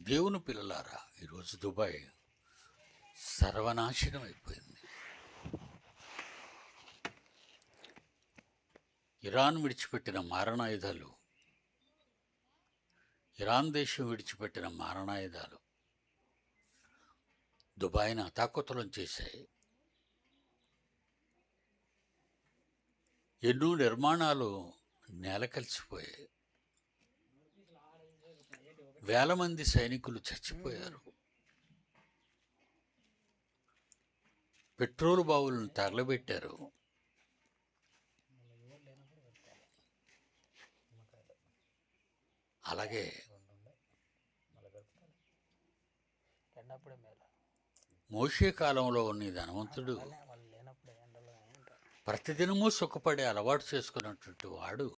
దేవుని పిల్లలారా, ఈరోజు దుబాయ్ సర్వనాశనం అయిపోయింది. ఇరాన్ విడిచిపెట్టిన మారణాయుధాలు, ఇరాన్ దేశం విడిచిపెట్టిన మారణాయుధాలు దుబాయ్ని అతాకుతలం చేశాయి. ఎన్నో నిర్మాణాలు నేలకలిసిపోయాయి. వేల మంది సైనికులు చచ్చిపోయారు. పెట్రోల్ బావులను తగలబెట్టారు. అలాగే మోషే కాలంలో ఉన్న ఈ ధనవంతుడు ప్రతిదినము సుఖపడే అలవాటు చేసుకున్నటువంటి వాడు